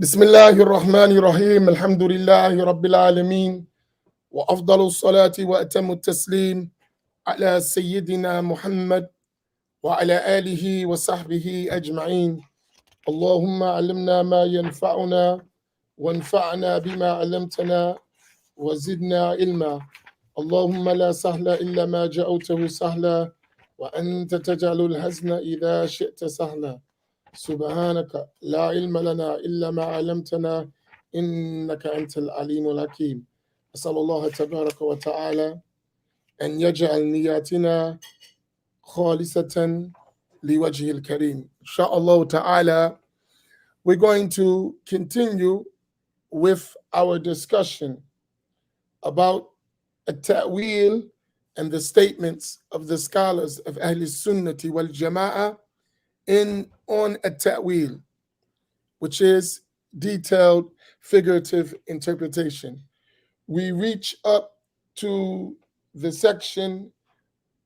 بسم الله الرحمن الرحيم الحمد لله رب العالمين وأفضل الصلاة وأتم التسليم على سيدنا محمد وعلى آله وصحبه أجمعين. اللهم علمنا ما ينفعنا وانفعنا بما علمتنا وزدنا علما. اللهم لا سهل إلا ما جعلته سهلا وأنت تجعل الحزن إذا شئت سهلا. سبحانك لا علم لنا إلا ما علمتنا إنك أنت العليم الحكيم. أسأل الله تبارك وتعالى أن يجعل نياتنا خالصة لوجه الكريم. Inshallah ta'ala, we're going to continue with our discussion about at-ta'wil and the statements of the scholars of Ahl Al-Sunnati wal Jama'ah on at-ta'wil, which is detailed figurative interpretation. We reach up to the section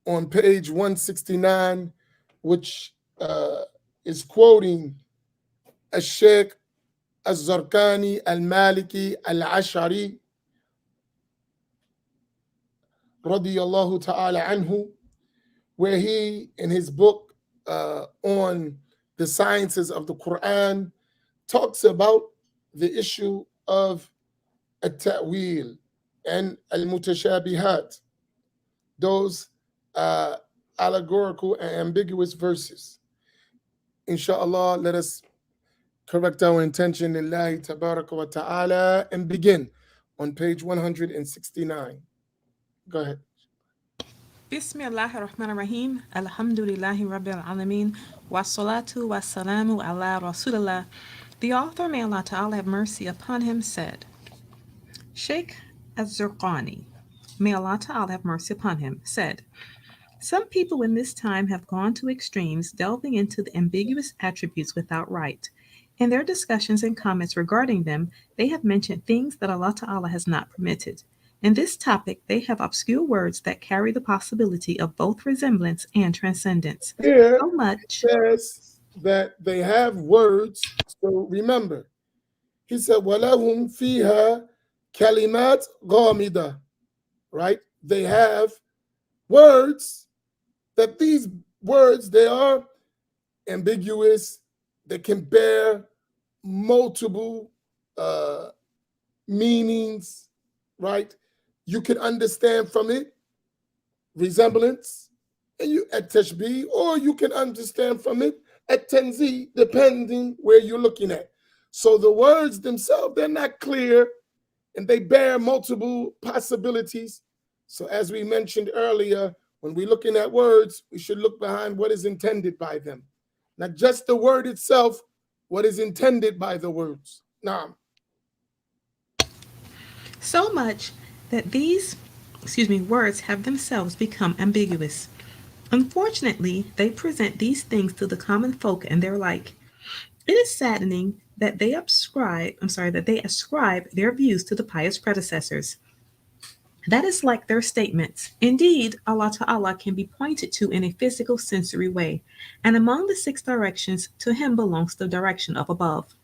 on page 169, which is quoting Al-Sheikh Al-Zarqani Al-Maliki Al-Ashari radiyallahu ta'ala anhu, where he, in his book on the sciences of the Quran, talks about the issue of at-ta'wil and al-mutashabihat, those allegorical and ambiguous verses. Inshallah, let us correct our intention lillahi tabaraka wa ta'ala and begin on page 169. Go ahead. Bismillahir Rahmanir Rahim. Alhamdulillahi Rabbil Alameen. Wassalatu wassalamu ala Rasulillah. The author, may Allah Ta'ala have mercy upon him, said, Sheikh Az-Zarqani, may Allah Ta'ala have mercy upon him, said, some people in this time have gone to extremes, delving into the ambiguous attributes without right. In their discussions and comments regarding them, they have mentioned things that Allah Ta'ala has not permitted. In this topic, they have obscure words that carry the possibility of both resemblance and transcendence. Here So much says that they have words. So remember, he said, وَلَهُمْ فِيهَا كَلِمَاتْ غَامِدَةٌ, right? They have words, that these words, they are ambiguous, they can bear multiple meanings, right? You can understand from it resemblance and you at tashbih, or you can understand from it at tanzih, depending where you're looking at. So the words themselves, they're not clear and they bear multiple possibilities. So as we mentioned earlier, when we're looking at words, we should look behind what is intended by them. Not just the word itself, what is intended by the words. Now, so much that these words have themselves become ambiguous. Unfortunately, they present these things to the common folk and they're like, it is saddening that they ascribe their views to the pious predecessors. That is like their statements. Indeed, Allah Ta'ala can be pointed to in a physical sensory way, and among the six directions, to him belongs the direction of above.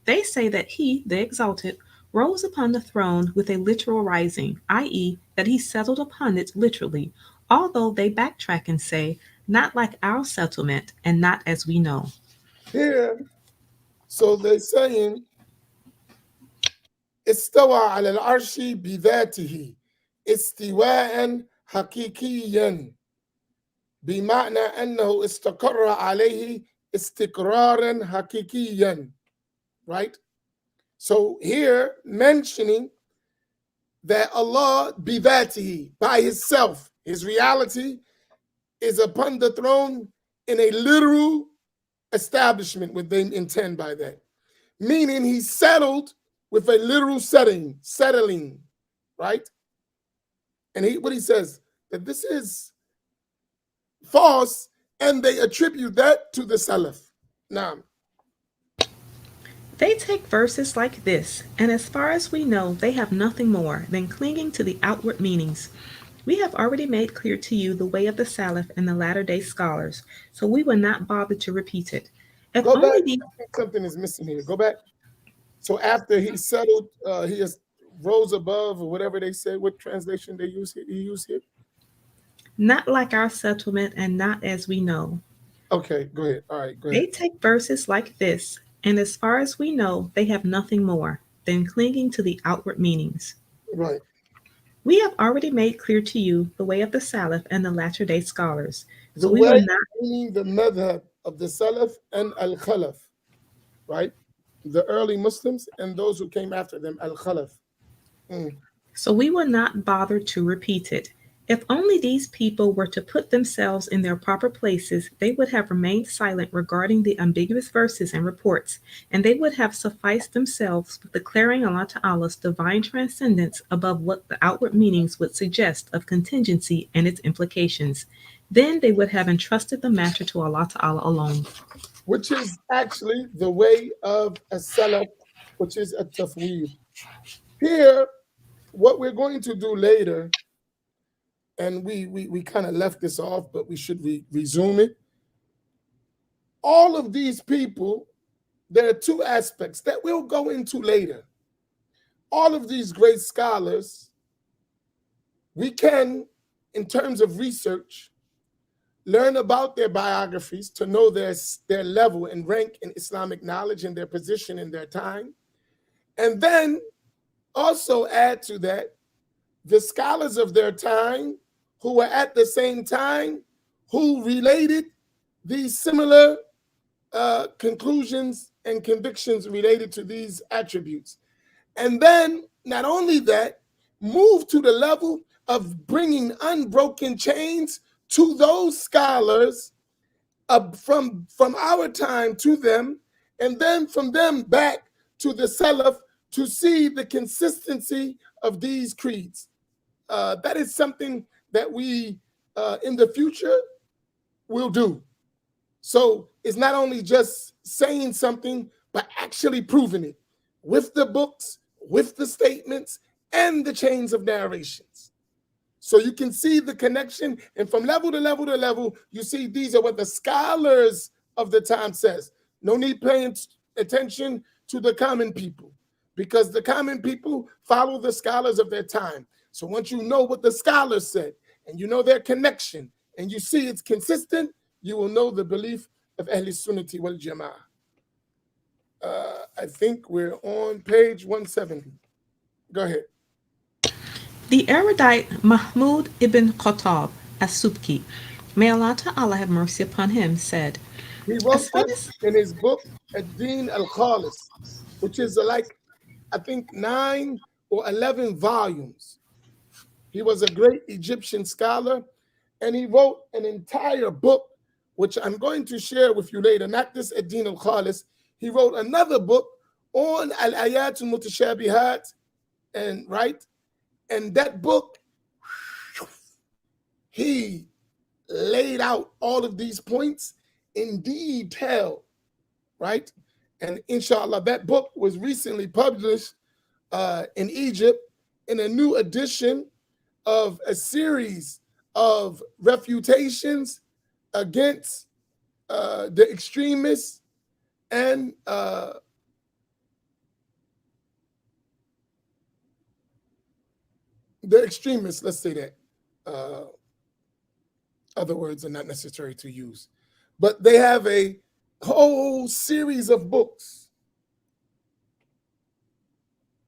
They say that he, the exalted, rose upon the throne with a literal rising, i.e., that he settled upon it literally, although they backtrack and say, not like our settlement and not as we know. here, so they're saying, استوى على العرش بذاته استواء حقيقيا بمعنى أنه استقر عليه استقرارا حقيقيا, right? So here mentioning that Allah bidatihi, by himself, his reality is upon the throne in a literal establishment, what they intend by that. Meaning he settled with a literal settling, right? And what he says, that this is false, and they attribute that to the Salaf. Now, They take verses like this, and as far as we know, they have nothing more than clinging to the outward meanings. We have already made clear to you the way of the Salaf and the latter-day scholars, so we will not bother to repeat it. If go back. only the I think something is missing here. Go back. So after he settled, he has rose above, or whatever they say. What translation they use here? He used here. Not like our settlement and not as we know. Okay, go ahead. All right, go ahead. They take verses like this, and as far as we know, they have nothing more than clinging to the outward meanings. Right. We have already made clear to you the way of the Salaf and the latter day scholars, The so we will way, not. meaning the madhab of the Salaf and Al Khalaf, right? The early Muslims and those who came after them, Al Khalaf. Mm. So we will not bother to repeat it. If only these people were to put themselves in their proper places, they would have remained silent regarding the ambiguous verses and reports, and they would have sufficed themselves with declaring Allah Ta'ala's divine transcendence above what the outward meanings would suggest of contingency and its implications. Then they would have entrusted the matter to Allah Ta'ala alone. Which is actually the way of a Salaf, which is a tafweed. Here, what we're going to do later, and we kind of left this off, but we should resume it. All of these people, there are two aspects that we'll go into later. All of these great scholars, we can, in terms of research, learn about their biographies to know their level and rank in Islamic knowledge and their position in their time. And then also add to that the scholars of their time who were at the same time, who related these similar conclusions and convictions related to these attributes. And then, not only that, move to the level of bringing unbroken chains to those scholars from our time to them, and then from them back to the Salaf to see the consistency of these creeds. That is something that we, in the future, will do. So it's not only just saying something, but actually proving it with the books, with the statements, and the chains of narrations. So you can see the connection, and from level to level to level, you see these are what the scholars of the time says. No need paying attention to the common people, because the common people follow the scholars of their time. So once you know what the scholars said, and you know their connection, and you see it's consistent, you will know the belief of Ahl Al-Sunnati wal Jama'ah. I think we're on page 170. Go ahead. The erudite Mahmud ibn Khattab as-Subki, may Allah Ta'ala have mercy upon him, said, He as wrote far this as in his book, Ad-Din al-Khalis, which is like, I think, 9 or 11 volumes. He was a great Egyptian scholar, and he wrote an entire book, which I'm going to share with you later, not this Ad-Din al-Khalis. He wrote another book on al-Ayat al-Mutashabihat, and right? And that book, he laid out all of these points in detail, right? And inshallah, that book was recently published in Egypt in a new edition of a series of refutations against the extremists and let's say that. Other words are not necessary to use. But they have a whole series of books.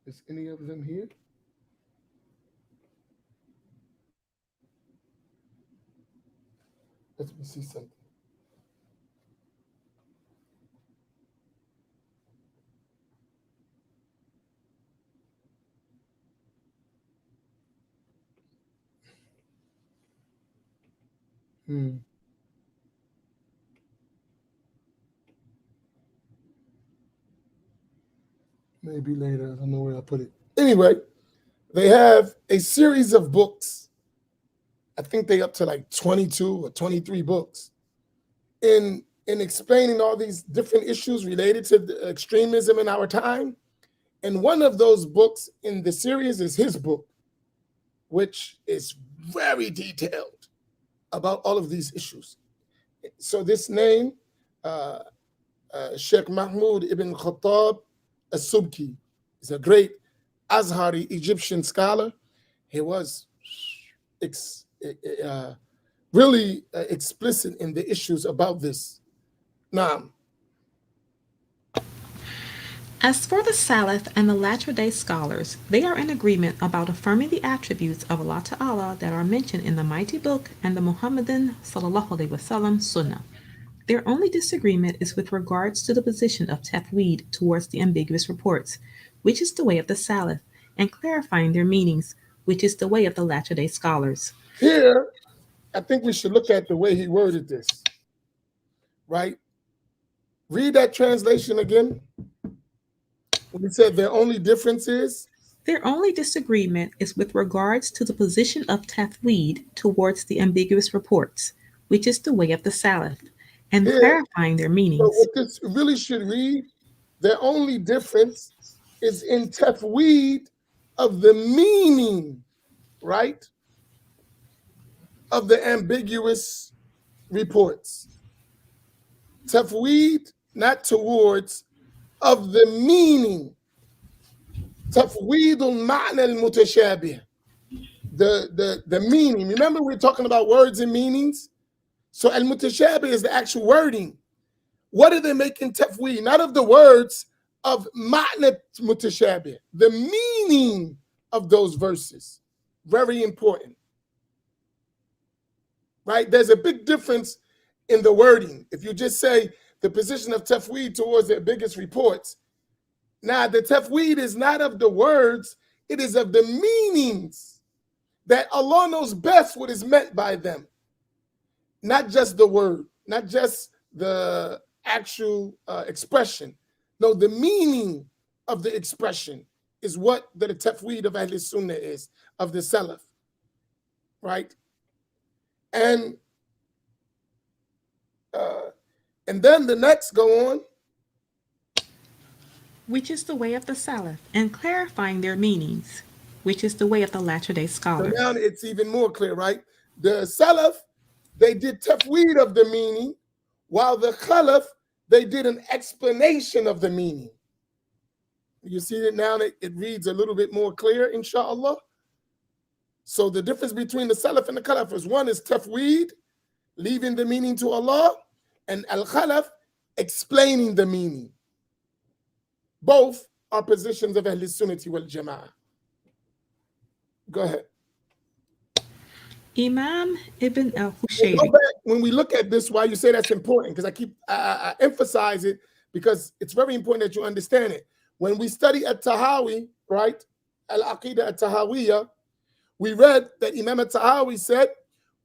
Is any of them here? Let me see something. Maybe later. I don't know where I put it. Anyway, they have a series of books. I think they up to like 22 or 23 books in explaining all these different issues related to the extremism in our time. And one of those books in the series is his book, which is very detailed about all of these issues. So this name, Sheikh Mahmud ibn Khattab As-Subki. He's a great Azhari Egyptian scholar. He was ex- uh, really explicit in the issues about this. Now, As for the Salaf and the Latter-day Scholars, they are in agreement about affirming the attributes of Allah Ta'ala that are mentioned in the Mighty Book and the Muhammadan Sallallahu Alaihi Wasallam Sunnah. Their only disagreement is with regards to the position of tafweed towards the ambiguous reports, which is the way of the Salaf, and clarifying their meanings, which is the way of the Latter-day Scholars. here, I think we should look at the way he worded this, right? Read that translation again. When he said their only difference is, Their only disagreement is with regards to the position of tafweed towards the ambiguous reports, which is the way of the Salaf, and here, clarifying their so meanings. what this really should read, their only difference is in tafweed of the meaning, right, of the ambiguous reports. Tafweed, not towards, of the meaning. Tafweed al-ma'na al-mutashabih. The meaning. Remember, we're talking about words and meanings. So al-mutashabih is the actual wording. What are they making tafweed? Not of the words, of ma'na mutashabih, the meaning of those verses. Very important. Right? There's a big difference in the wording. If you just say the position of tafweed towards the biggest reports, now the tafweed is not of the words, it is of the meanings that Allah knows best what is meant by them. Not just the word, not just the actual expression. No, the meaning of the expression is what the tafweed of Ahl Al-Sunna is, of the Salaf. Right? And then the next go on, Which is the way of the Salaf, and clarifying their meanings, which is the way of the Latter-day so Scholars. now it's even more clear, right? The Salaf, they did tafweed of the meaning, while the Khalaf, they did an explanation of the meaning. You see it now, it reads a little bit more clear, inshallah. So the difference between the Salaf and the Khalaf is, one is tafweed, leaving the meaning to Allah, and al-Khalaf, explaining the meaning. Both are positions of Ahl Sunnati wal Jama'ah. Go ahead. Imam Ibn We'll al-Hushayri. go back when we look at this, why you say that's important, because I emphasize it because it's very important that you understand it. When we study at-Tahawi, right, al-Aqidah at-Tahawiyah, we read that Imam at-Tahawi said,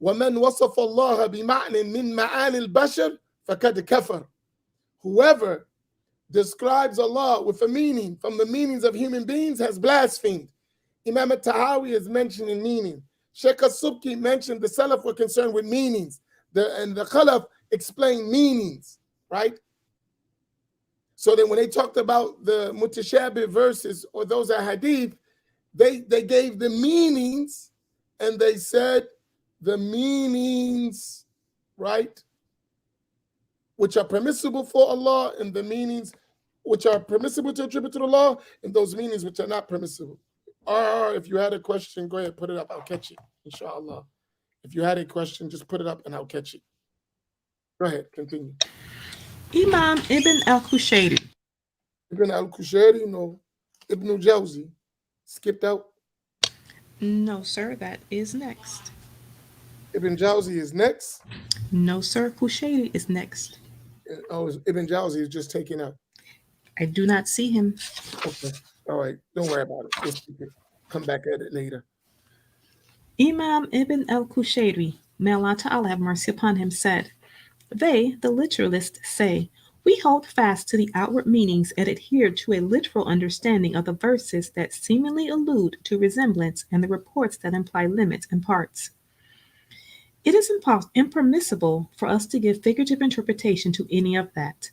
وَمَنْ وَصَفَ اللَّهَ بِمَعْنٍ مِنْ مَعَانِ الْبَشَرِ فَقَدْ كَفَرَ. Whoever describes Allah with a meaning from the meanings of human beings has blasphemed. Imam at-Tahawi is mentioning meaning. Sheikh al-Subki mentioned the Salaf were concerned with meanings. And the Khalaf explained meanings, right? So then when they talked about the mutashabih verses or those are hadith, they gave the meanings and they said the meanings, right, which are permissible for Allah, and the meanings which are permissible to attribute to Allah, and those meanings which are not permissible. Or if you had a question, go ahead, put it up. I'll catch it, inshallah. If you had a question, just put it up and I'll catch it. Go ahead, continue. Imam Ibn al-Hushayri. Ibn al-Kushayri, no. Ibn al-Jawzi. Skipped out. No, sir, that is next. Ibn Jawzi is next. No, sir, Hushayri is next. Oh, Ibn Jawzi is just taken out. I do not see him. Okay. All right. Don't worry about it. We'll speak it. Come back at it later. Imam Ibn al-Kushayri, may Allah Ta'ala have mercy upon him, said, They, the literalists, say, we hold fast to the outward meanings and adhere to a literal understanding of the verses that seemingly allude to resemblance and the reports that imply limits and parts. It is impermissible for us to give figurative interpretation to any of that.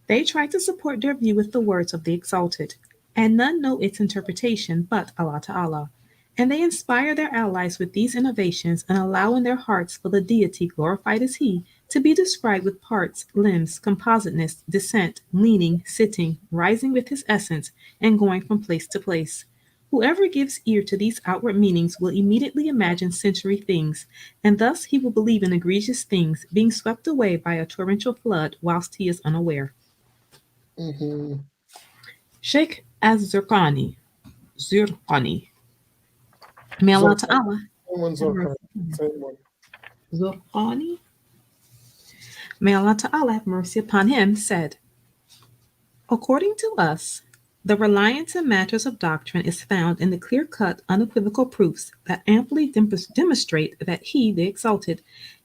They try to support their view with the words of the Exalted, and none know its interpretation but Allah Ta'ala. And they inspire their allies with these innovations and allow in their hearts for the deity, glorified is He, to be described with parts, limbs, compositeness, descent, leaning, sitting, rising with his essence, and going from place to place. Whoever gives ear to these outward meanings will immediately imagine sensory things, and thus he will believe in egregious things, being swept away by a torrential flood whilst he is unaware. Mm-hmm. Sheikh Zurqani, may Allah Zorka. Ta'ala Same one, have Zorka. mercy upon him. Same one. Zurqani, may Allah Ta'ala have mercy upon him, said, according to us, the reliance in matters of doctrine is found in the clear cut, unequivocal proofs that amply demonstrate that He, the Exalted,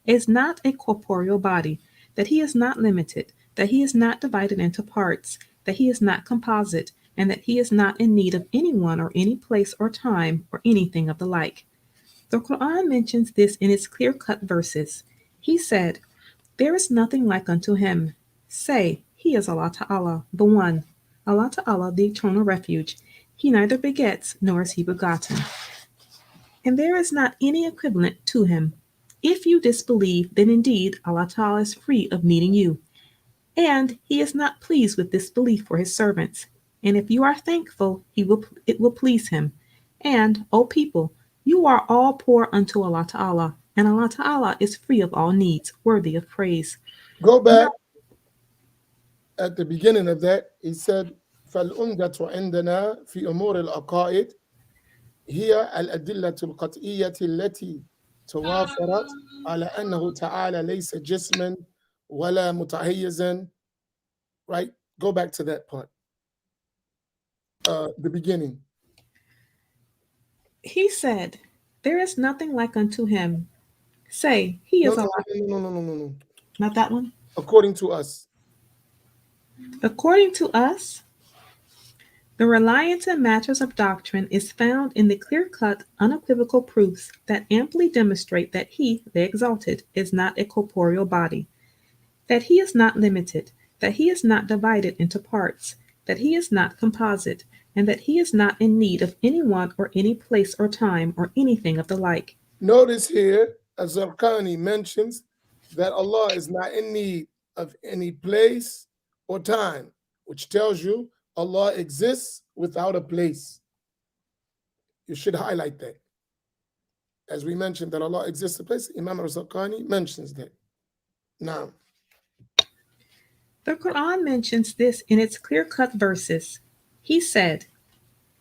is not a corporeal body, that He is not limited, that He is not divided into parts, that He is not composite, and that He is not in need of anyone or any place or time or anything of the like. The Quran mentions this in its clear cut verses. He said, there is nothing like unto him. Say, He is Allah Ta'ala, the One, Allah Ta'ala, the eternal refuge. He neither begets nor is He begotten. And there is not any equivalent to Him. If you disbelieve, then indeed Allah Ta'ala is free of needing you. And He is not pleased with disbelief for His servants. And if you are thankful, it will please Him. And, O people, you are all poor unto Allah Ta'ala, and Allah Ta'ala is free of all needs, worthy of praise. Go back at the beginning of that. He said, فالأمدة عندنا في أمور العقائد هي الأدلة القطعية التي توافرت على أنه تعالى ليس جسما ولا متحيزا. Right? Go back to that part. The beginning. He said, there is nothing like unto him. Say, He No, is no, Allah. no, no, no, no, no, no. Not that one. According to us. According to us, the reliance in matters of doctrine is found in the clear cut, unequivocal proofs that amply demonstrate that He, the Exalted, is not a corporeal body, that He is not limited, that He is not divided into parts, that He is not composite, and that He is not in need of anyone or any place or time or anything of the like. Notice here, Az-Zarqani mentions that Allah is not in need of any place or time, which tells you Allah exists without a place. You should highlight that. As we mentioned that Allah exists in a place, Imam Az-Zarqani mentions that. Now, The Quran mentions this in its clear cut verses. He said,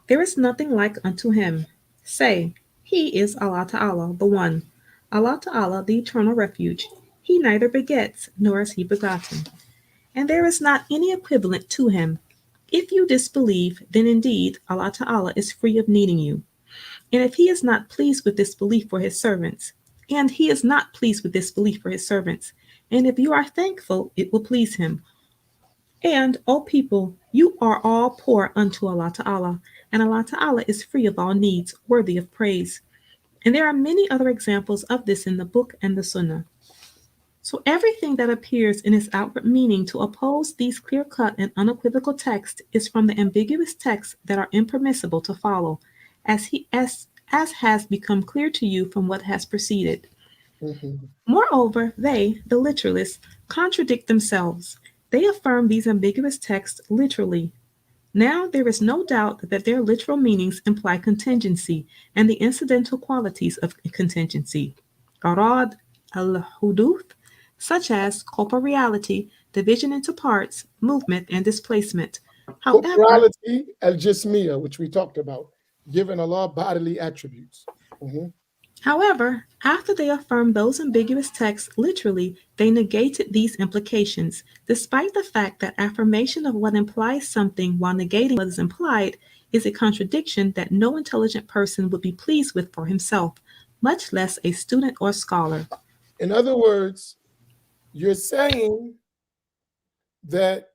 there is nothing like unto him. Say, He is Allah Ta'ala, the One, Allah Ta'ala, the eternal refuge. He neither begets nor is He begotten. And there is not any equivalent to Him. If you disbelieve, then indeed Allah Ta'ala is free of needing you. And if He is not pleased with this belief for His servants, and He is not pleased with this belief for His servants, and if you are thankful, it will please Him. And, O people, you are all poor unto Allah Ta'ala, and Allah Ta'ala is free of all needs, worthy of praise. And there are many other examples of this in the book and the Sunnah. So everything that appears in its outward meaning to oppose these clear-cut and unequivocal texts is from the ambiguous texts that are impermissible to follow, as has become clear to you from what has preceded. mhm. Moreover, they, the literalists, contradict themselves. They affirm these ambiguous texts literally. Now there is no doubt that their literal meanings imply contingency and the incidental qualities of contingency. Arad al-huduth, such as corporeality, division into parts, movement, and displacement. However, Corporality al-Jismiya, which we talked about, giving Allah bodily attributes. Mhm. However, after they affirmed those ambiguous texts literally, they negated these implications, despite the fact that affirmation of what implies something while negating what is implied is a contradiction that no intelligent person would be pleased with for himself, much less a student or scholar. In other words, you're saying that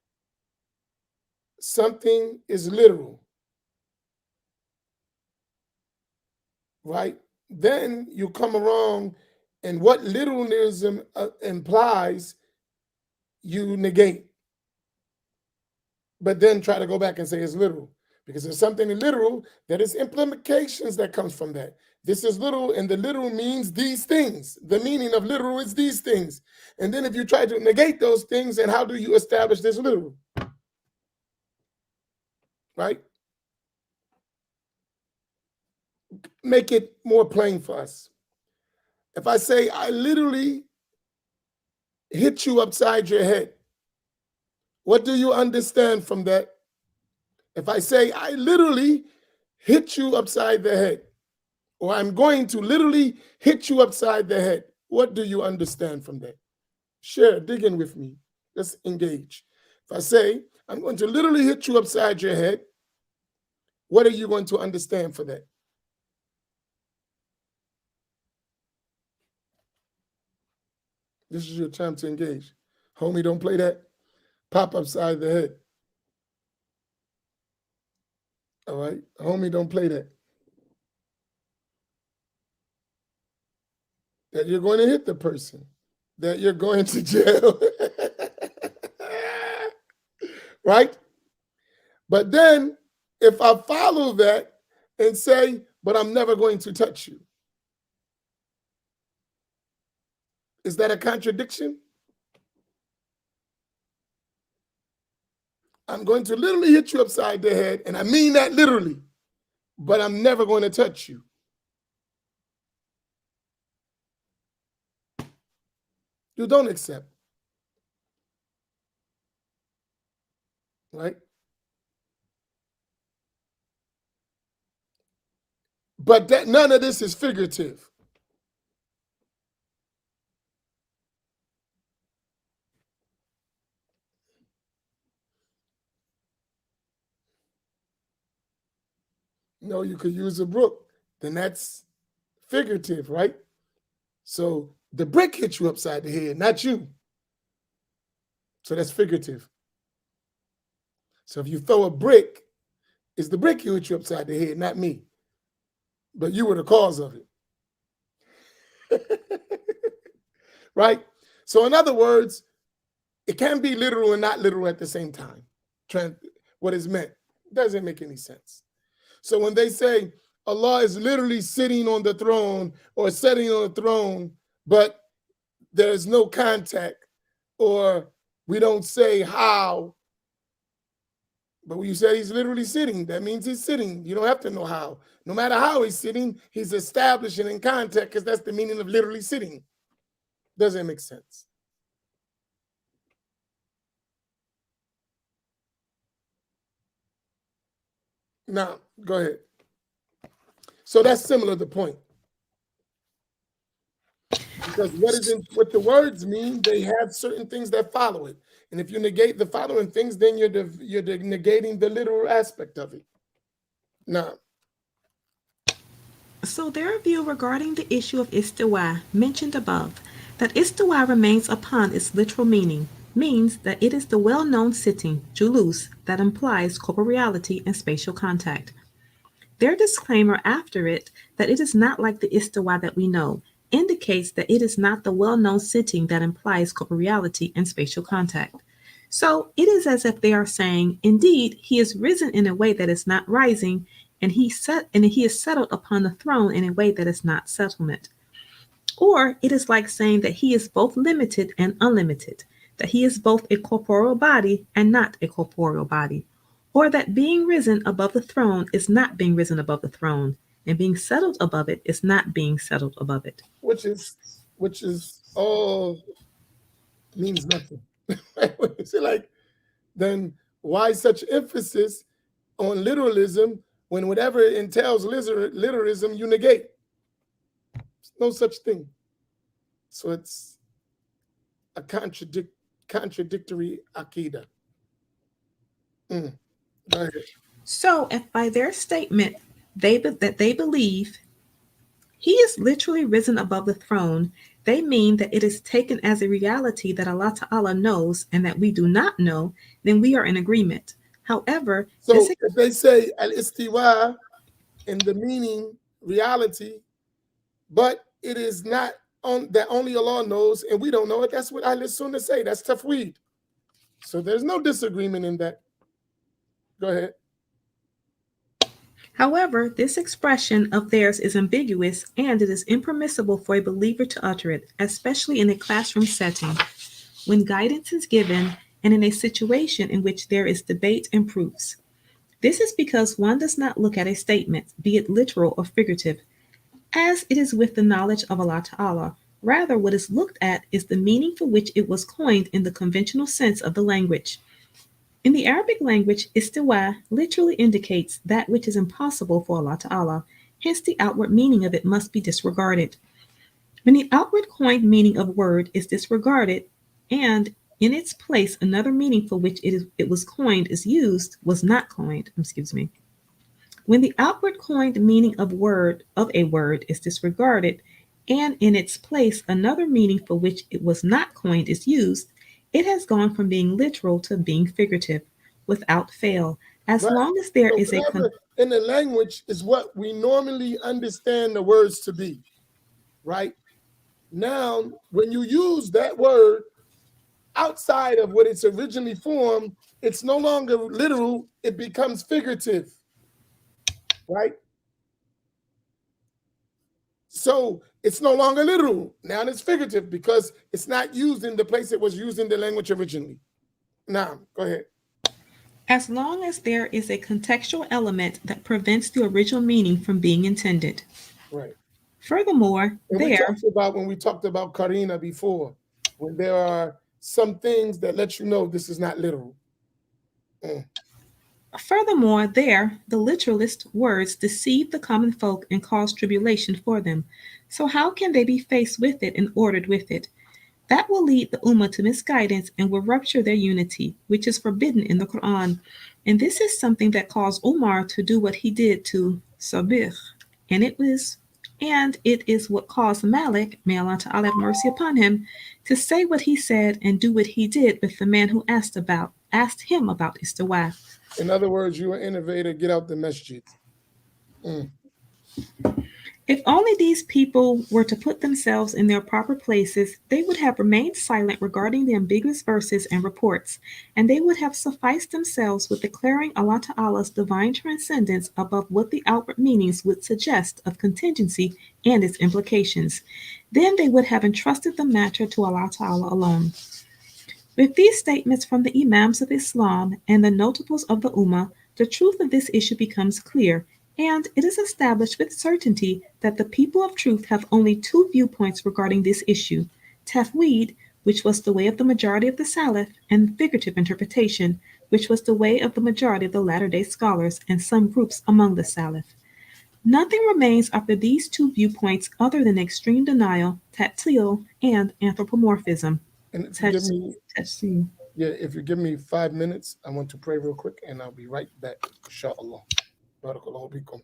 something is literal, right? Then you come around and what literalism implies, you negate, but then try to go back and say it's literal. because there's something literal that is implications that comes from that. This is literal, and the literal means these things. The meaning of literal is these things. And then if you try to negate those things, then how do you establish this literal? Right? Make it more plain for us. If I say, I literally hit you upside your head, what do you understand from that? If I say, I literally hit you upside the head, or I'm going to literally hit you upside the head, what do you understand from that? Share, dig in with me. Let's engage. If I say, I'm going to literally hit you upside your head, what are you going to understand for that? This is your time to engage. Homie, don't play that. Pop upside the head. All right? Homie, don't play that. That you're going to hit the person. That you're going to jail. Right? But then, if I follow that and say, but I'm never going to touch you, is that a contradiction? I'm going to literally hit you upside the head, and I mean that literally, but I'm never going to touch you. You don't accept. Right? But that none of this is figurative. No, you could use a brook. Then that's figurative, right? So the brick hit you upside the head, not you. So that's figurative. So if you throw a brick, it's the brick who hit you upside the head, not me. But you were the cause of it. Right? So in other words, it can be literal and not literal at the same time. What is meant doesn't make any sense. So when they say Allah is literally sitting on the throne or sitting on the throne, but there's no contact, or we don't say how, but when you say he's literally sitting, that means he's sitting. You don't have to know how. No matter how he's sitting, he's establishing in contact, because that's the meaning of literally sitting. Doesn't make sense. Now, go ahead. So that's similar to point. Because what the words mean, they have certain things that follow it. And if you negate the following things, then you're negating the literal aspect of it. Now, So their view regarding the issue of istiwa mentioned above, that istiwa remains upon its literal meaning, means that it is the well-known sitting, julus, that implies corporeality and spatial contact. Their disclaimer after it, that it is not like the istiwa that we know, indicates that it is not the well-known sitting that implies corporeality and spatial contact. So it is as if they are saying, indeed, he is risen in a way that is not rising, and he is settled upon the throne in a way that is not settlement. Or it is like saying that he is both limited and unlimited, that he is both a corporeal body and not a corporeal body, or that being risen above the throne is not being risen above the throne, and being settled above it is not being settled above it. which is all means nothing. So like, then why such emphasis on literalism when whatever entails literalism you negate? There's no such thing. So it's a contradictory akida. Go ahead. So if by their statement that they believe he is literally risen above the throne, they mean that it is taken as a reality that Allah Ta'ala knows and that we do not know, then we are in agreement. However, so if they say al-istiwa in the meaning reality, but it is not on that only Allah knows and we don't know it, that's what Ahl Al-Sunna say. That's tafweed. So there's no disagreement in that. Go ahead. However, this expression of theirs is ambiguous and it is impermissible for a believer to utter it, especially in a classroom setting, when guidance is given and in a situation in which there is debate and proofs. This is because one does not look at a statement, be it literal or figurative, as it is with the knowledge of Allah Ta'ala. Rather, what is looked at is the meaning for which it was coined in the conventional sense of the language. In the Arabic language, istiwa literally indicates that which is impossible for Allah Ta'ala, hence the outward meaning of it must be disregarded. When the outward coined meaning of word is disregarded, and in its place another meaning for which it was coined is used, was not coined, excuse me. When the outward coined meaning of a word is disregarded, and in its place another meaning for which it was not coined is used, it has gone from being literal to being figurative, without fail, as Right. long as there So is a whatever in the language is what we normally understand the words to be, right? Now, when you use that word outside of what it's originally formed, it's no longer literal, it becomes figurative, right? So it's no longer literal. Now it's figurative because it's not used in the place it was used in the language originally. Now, go ahead. as long as there is a contextual element that prevents the original meaning from being intended. Right. Furthermore, And we there talked about when we talked about Karina before, when there are some things that let you know this is not literal. Mm. Furthermore, there, the literalist words deceive the common folk and cause tribulation for them. So, how can they be faced with it and ordered with it? That will lead the Ummah to misguidance and will rupture their unity, which is forbidden in the Quran. And this is something that caused Umar to do what he did to Sabih. And it is what caused Malik, may Allah Ta'ala have mercy upon him, to say what he said and do what he did with the man who asked him about istiwa. In other words, you're an innovator, get out the masjid. Mm. If only these people were to put themselves in their proper places, they would have remained silent regarding the ambiguous verses and reports, and they would have sufficed themselves with declaring Allah Ta'ala's divine transcendence above what the outward meanings would suggest of contingency and its implications. Then they would have entrusted the matter to Allah Ta'ala alone. With these statements from the Imams of Islam and the notables of the Ummah, the truth of this issue becomes clear, and it is established with certainty that the people of truth have only two viewpoints regarding this issue: Tafweed, which was the way of the majority of the Salaf, and figurative interpretation, which was the way of the majority of the latter day scholars and some groups among the Salaf. Nothing remains after these two viewpoints other than extreme denial, ta'til, and anthropomorphism. And if you give Tafsir. me, yeah, if you give me 5 minutes, I want to pray real quick and I'll be right back. Inshallah. Barakallahu bikum.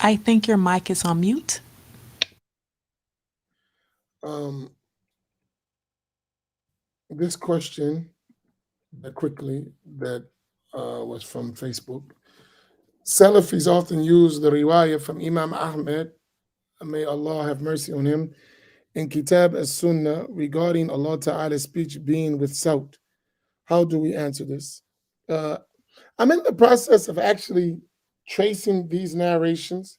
I think your mic is on mute. Um, this question, quickly, that was from Facebook. Salafis often use the riwayah from Imam Ahmed, may Allah have mercy on him, in Kitab As-Sunnah regarding Allah Ta'ala's speech being with Saut. How do we answer this? Uh, I'm in the process of actually tracing these narrations.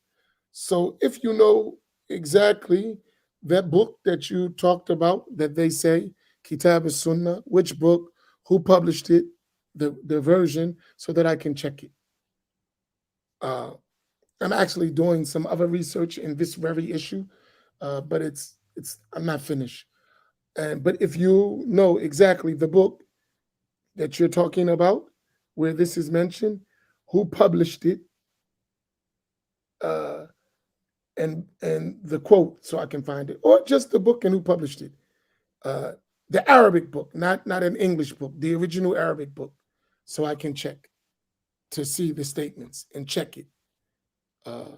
So if you know exactly that book that you talked about, that they say, Kitab As-Sunnah, which book, who published it, the version, so that I can check it. Uh, I'm actually doing some other research in this very issue, but it's I'm not finished. But if you know exactly the book that you're talking about, where this is mentioned, who published it, uh, and the quote, so I can find it, or just the book and who published it, uh, the Arabic book, not an English book, the original Arabic book, so I can check to see the statements and check it uh,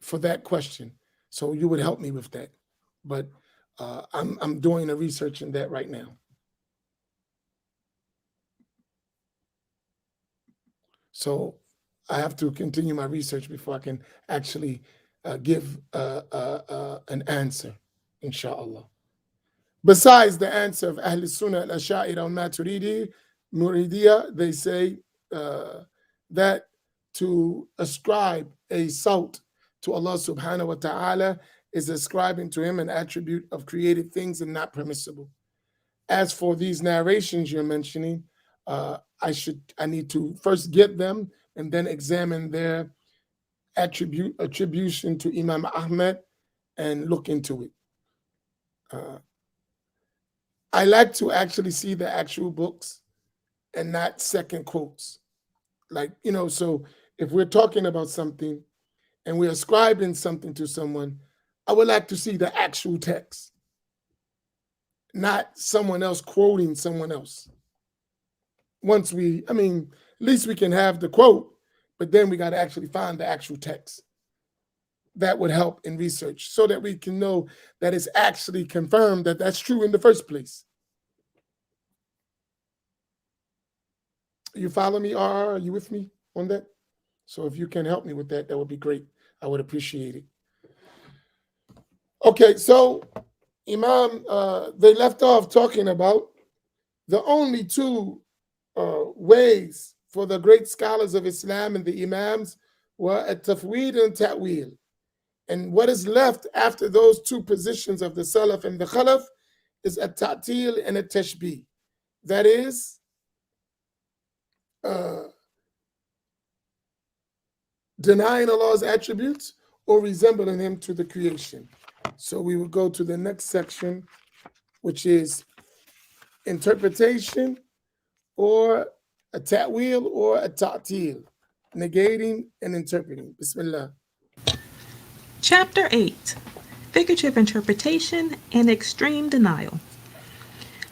for that question. So you would help me with that, but I'm doing a research in that right now. So I have to continue my research before I can actually give an answer, inshallah. Besides the answer of Ahl Al-Sunna al-Asha'ira al-Maturidi, Muridiya, they say that to ascribe a salt to Allah subhanahu wa ta'ala is ascribing to him an attribute of created things and not permissible. As for these narrations you're mentioning, I need to first get them and then examine their attribution to Imam Ahmed and look into it. I like to actually see the actual books and not second quotes. Like, so if we're talking about something and we're ascribing something to someone, I would like to see the actual text, not someone else quoting someone else. At least we can have the quote, but then we got to actually find the actual text. That would help in research so that we can know that it's actually confirmed that that's true in the first place. You follow me, R? Are you with me on that? So if you can help me with that, that would be great. I would appreciate it. Okay, so Imam, they left off talking about the only two ways for the great scholars of Islam and the Imams were at-tafweed and ta'wil. And what is left after those two positions of the Salaf and the Khalaf is at-ta'til and at-tashbih. That is, denying Allah's attributes or resembling him to the creation. So we will go to the next section, which is interpretation or a ta'wil or a ta'til, negating and interpreting. Bismillah. Chapter 8: Figurative Interpretation and Extreme Denial.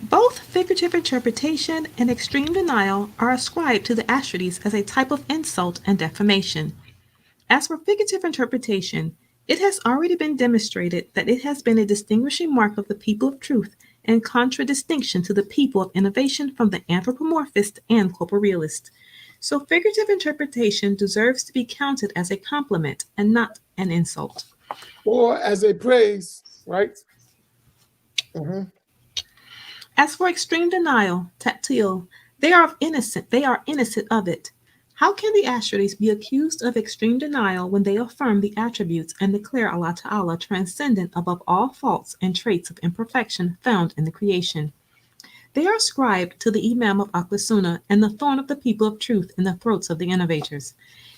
Both figurative interpretation and extreme denial are ascribed to the Ash'aris as a type of insult and defamation. As for figurative interpretation, it has already been demonstrated that it has been a distinguishing mark of the people of truth in contradistinction to the people of innovation from the anthropomorphist and corporealist. So figurative interpretation deserves to be counted as a compliment and not an insult. Or as a praise, right? As for extreme denial, ta'til, they are innocent of it. How can the Ash'aris be accused of extreme denial when they affirm the attributes and declare Allah Ta'ala transcendent above all faults and traits of imperfection found in the creation? They are ascribed to the Imam of Ahl Al-Sunna and the thorn of the people of truth in the throats of the innovators.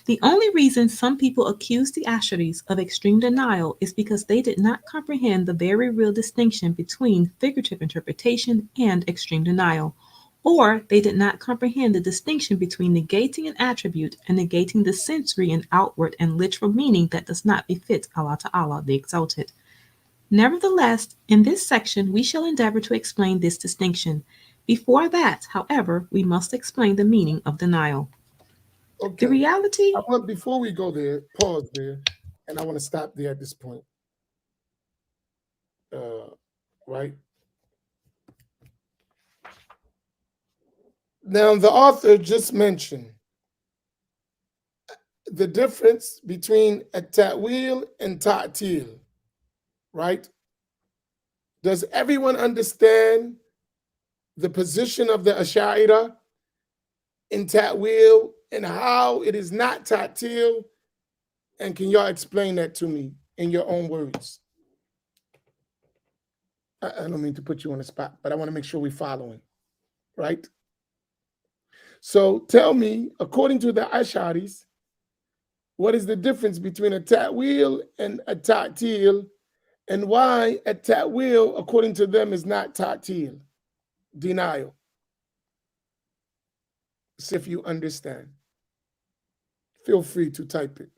The only reason some people accuse the Ash'aris of extreme denial is because they did not comprehend the very real distinction between figurative interpretation and extreme denial, or they did not comprehend the distinction between negating an attribute and negating the sensory and outward and literal meaning that does not befit Allah Ta'ala the Exalted. Nevertheless, in this section we shall endeavor to explain this distinction. Before that, however, we must explain the meaning of denial. The Okay. I reality, want, before we go there, pause there, and I want to stop there at this point. Right now, the author just mentioned the difference between a ta'wil and ta'til. Right? Does everyone understand the position of the Ash'ariyah in ta'wil and how it is not ta'til? And can y'all explain that to me in your own words? I don't mean to put you on the spot, but I want to make sure we're following, right? So tell me, according to the Ash'aris, what is the difference between a ta'wil and a ta'til, and why a ta'wil, according to them, is not ta'til, denial? See if you understand. Feel free to type it.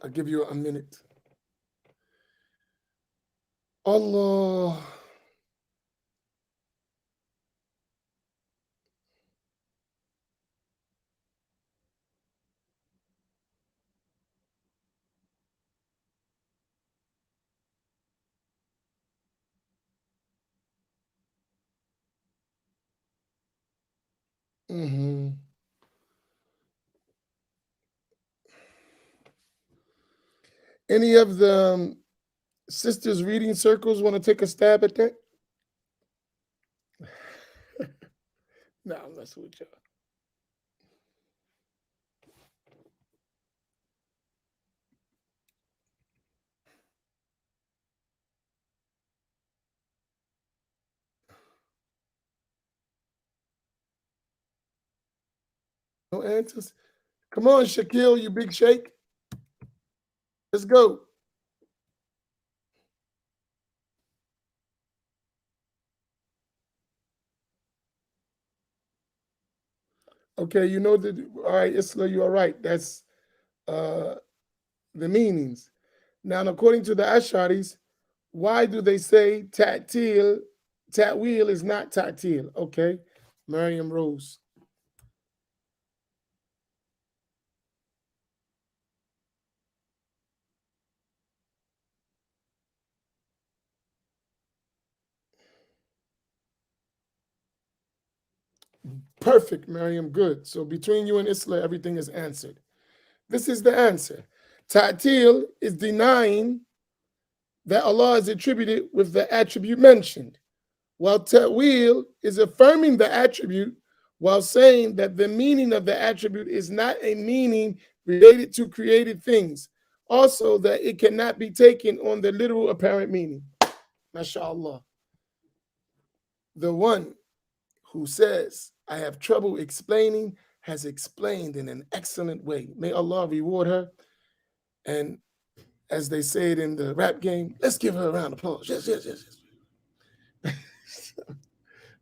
I'll give you a minute. Allah. Mhm. Any of the sisters reading circles want to take a stab at that? No, I'm messing with y'all. No answers? Come on, Shaquille, you big shake. Let's go. Okay, you know that. All right, Isla, you are right. That's uh, the meanings. Now, according to the Asharis, why do they say ta'til, ta'wil is not ta'til? Okay, Miriam Rose. Perfect, Miriam. Good. So between you and Isla, everything is answered. This is the answer. Ta'til is denying that Allah is attributed with the attribute mentioned, while ta'wil is affirming the attribute while saying that the meaning of the attribute is not a meaning related to created things. Also, that it cannot be taken on the literal apparent meaning. MashaAllah. The one who says, I have trouble explaining, has explained in an excellent way. May Allah reward her. And as they say it in the rap game, let's give her a round of applause. Yes, yes, yes, yes.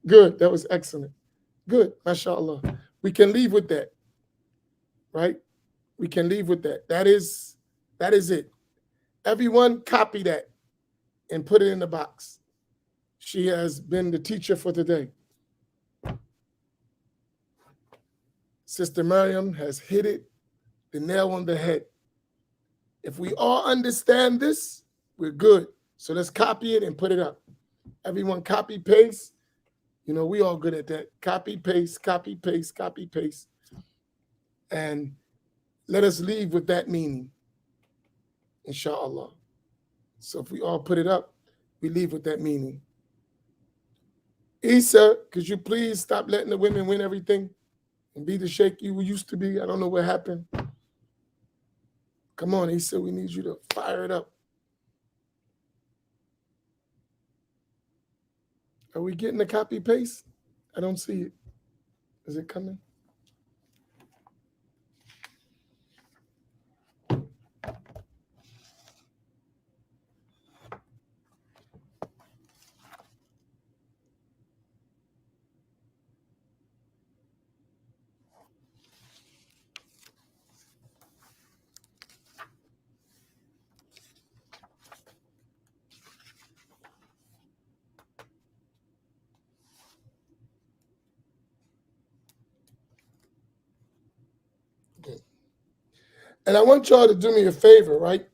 Good. That was excellent. Good. MashaAllah. We can leave with that, right? We can leave with that. That is it. Everyone copy that and put it in the box. She has been the teacher for today. Sister Miriam has hit it, the nail on the head. If we all understand this, we're good. So let's copy it and put it up. Everyone copy, paste. You know, we all good at that. Copy, paste, copy, paste, copy, paste. And let us leave with that meaning, inshallah. So if we all put it up, we leave with that meaning. Issa, could you please stop letting the women win everything and be the sheikh you used to be? I don't know what happened. Come on, Issa, we need you to fire it up. Are we getting the copy paste? I don't see it. Is it coming? And I want y'all to do me a favor, right?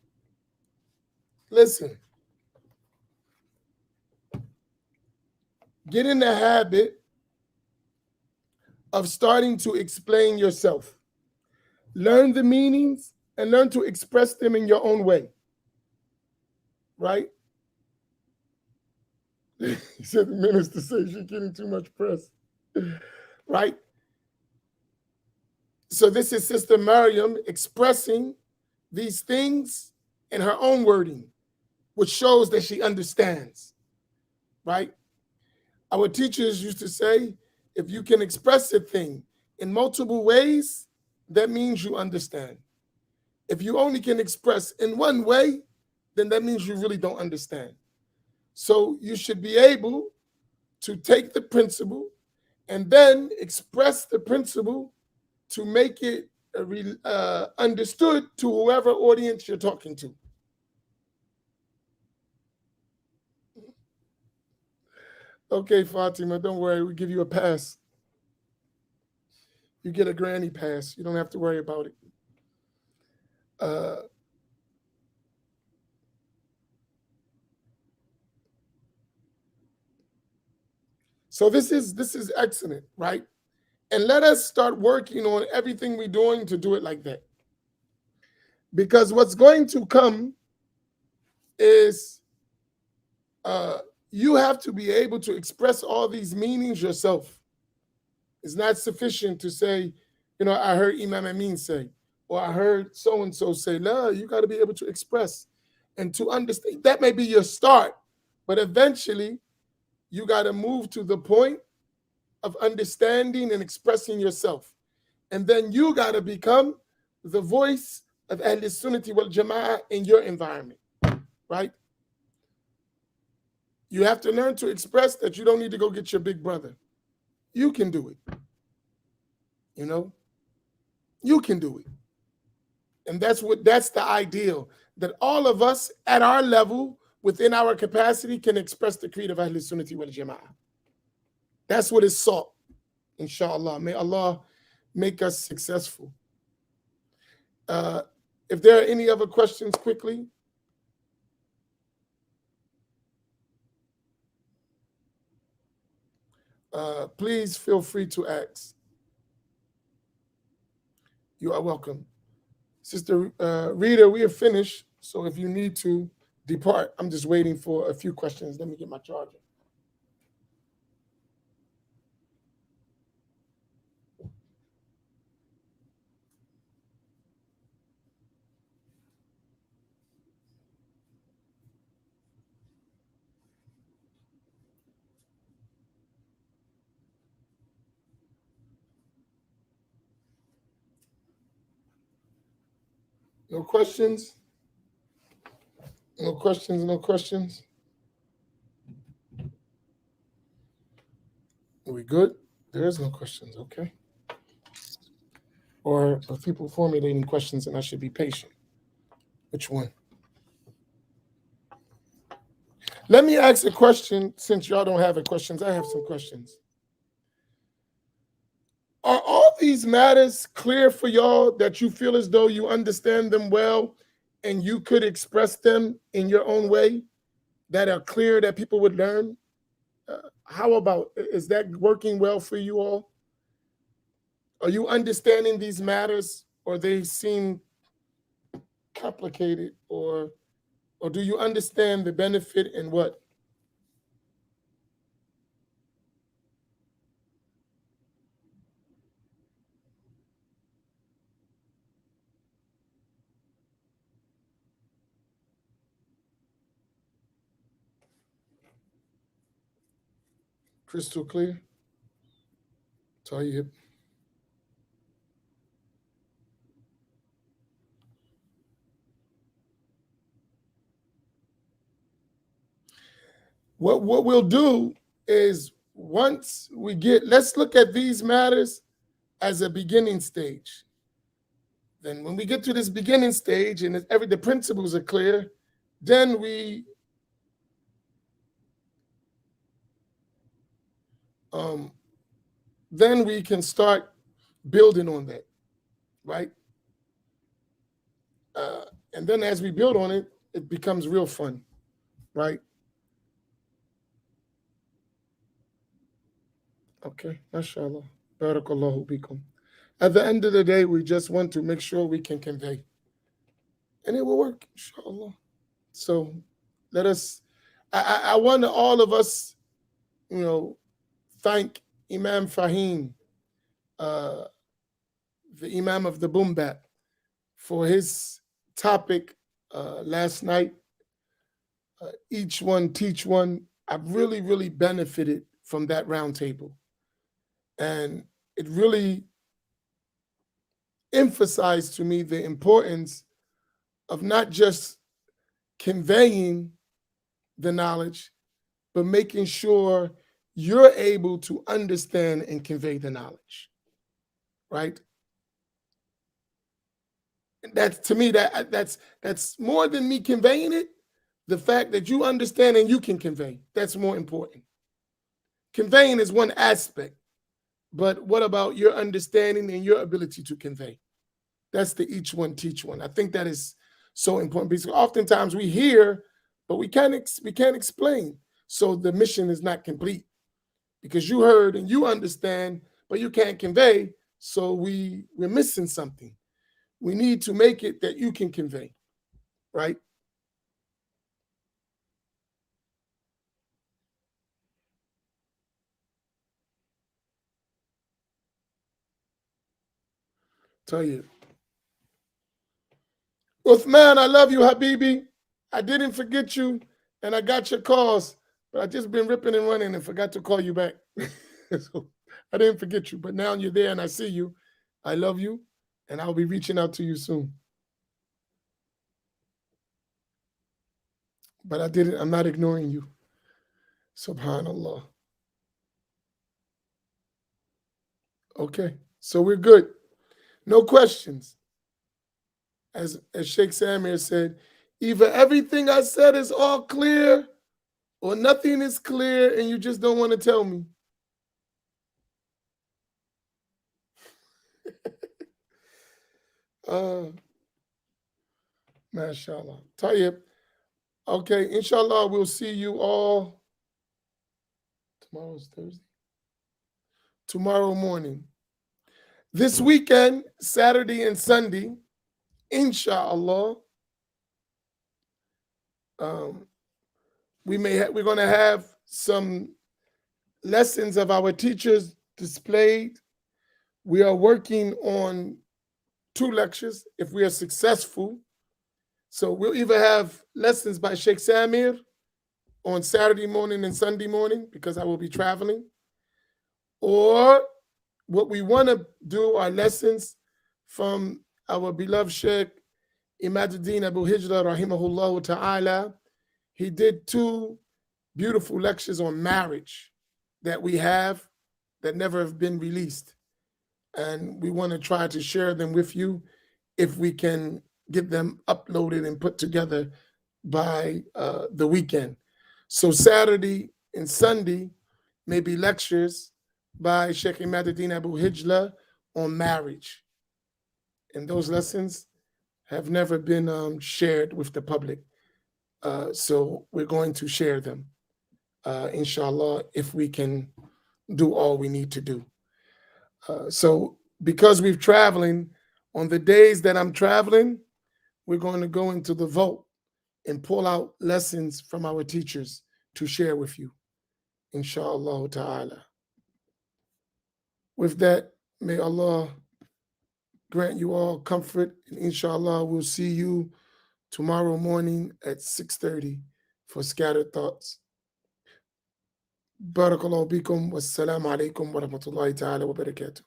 Listen, get in the habit of starting to explain yourself. Learn the meanings and learn to express them in your own way, right? He said the minister says you're getting too much press, right? So this is Sister Miriam expressing these things in her own wording, which shows that she understands, right? Our teachers used to say, if you can express a thing in multiple ways, that means you understand. If you only can express in one way, then that means you really don't understand. So you should be able to take the principle and then express the principle to make it understood to whoever audience you're talking to. Okay, Fatima, don't worry. We'll give you a pass. You get a granny pass. You don't have to worry about it. So this is excellent, right? And let us start working on everything we're doing to do it like that. Because what's going to come is you have to be able to express all these meanings yourself. It's not sufficient to say, I heard Imam Amin say, or I heard so-and-so say. No, you got to be able to express and to understand. That may be your start, but eventually you got to move to the point of understanding and expressing yourself. And then you got to become the voice of Ahl Al-Sunnah wal Jama'ah in your environment, right? You have to learn to express that you don't need to go get your big brother. You can do it. You can do it. And that's the ideal, that all of us at our level, within our capacity, can express the creed of Ahl Al-Sunnah wal Jama'ah. That's what is sought, inshallah. May Allah make us successful. If there are any other questions, quickly. Please feel free to ask. You are welcome. Sister Rita, we are finished. So if you need to depart, I'm just waiting for a few questions. Let me get my charger. No questions? No questions, no questions? Are we good? There is no questions, okay. Or are people formulating questions and I should be patient? Which one? Let me ask a question, since y'all don't have any questions. I have some questions. Are all these matters clear for y'all, that you feel as though you understand them well and you could express them in your own way, that are clear, that people would learn? How about, is that working well for you all? Are you understanding these matters, or they seem complicated, or do you understand the benefit and what? Crystal clear? Tayyib. What we'll do is, once we let's look at these matters as a beginning stage. Then when we get to this beginning stage and the principles are clear, then we can start building on that, right? Uh, and then as we build on it, it becomes real fun, right? Okay, mashallah. Barakallahu bikum. At the end of the day, we just want to make sure we can convey, and it will work, inshallah. So let us, I want all of us, you know, thank Imam Fahim, uh, the Imam of the Boombat, for his topic last night. Each one teach one. I've really, really benefited from that roundtable. And it really emphasized to me the importance of not just conveying the knowledge, but making sure you're able to understand and convey the knowledge, right? And that's, to me, that's more than me conveying it. The fact that you understand and you can convey, that's more important. Conveying is one aspect, but what about your understanding and your ability to convey? That's the each one teach one. I think that is so important because oftentimes we hear, but we can't explain. So the mission is not complete because you heard and you understand, but you can't convey. So we're missing something. We need to make it that you can convey, right? Tell you. Uthman, I love you, Habibi. I didn't forget you, and I got your calls, but I just been ripping and running and forgot to call you back. So I didn't forget you, but now you're there and I see you. I love you, and I'll be reaching out to you soon. But I'm not ignoring you. Subhanallah. Okay, so we're good. No questions. As Sheikh Samir said, either everything I said is all clear or nothing is clear and you just don't want to tell me. MashaAllah. Tayyib. Okay, inshallah, we'll see you all. Tomorrow's Thursday. Tomorrow morning. This weekend, Saturday and Sunday, inshallah, we're going to have some lessons of our teachers displayed. We are working on 2 lectures if we are successful. So we'll either have lessons by Sheikh Samir on Saturday morning and Sunday morning because I will be traveling. Or what we want to do are lessons from our beloved Sheikh Imaduddin Abu Hijra rahimahullah ta'ala. He did 2 beautiful lectures on marriage that we have that never have been released. And we want to try to share them with you if we can get them uploaded and put together by the weekend. So Saturday and Sunday may be lectures by Sheikh Imaduddin Abu Hijla on marriage. And those lessons have never been shared with the public. So we're going to share them, inshallah, if we can do all we need to do. So because we're traveling, on the days that I'm traveling, we're going to go into the vault and pull out lessons from our teachers to share with you, inshallah ta'ala. With that, may Allah grant you all comfort, and inshallah we'll see you tomorrow morning at 6:30 for Scattered Thoughts. Barakallahu bikum. Wassalamu alaikum wa rahmatullahi ta'ala wa barakatuh.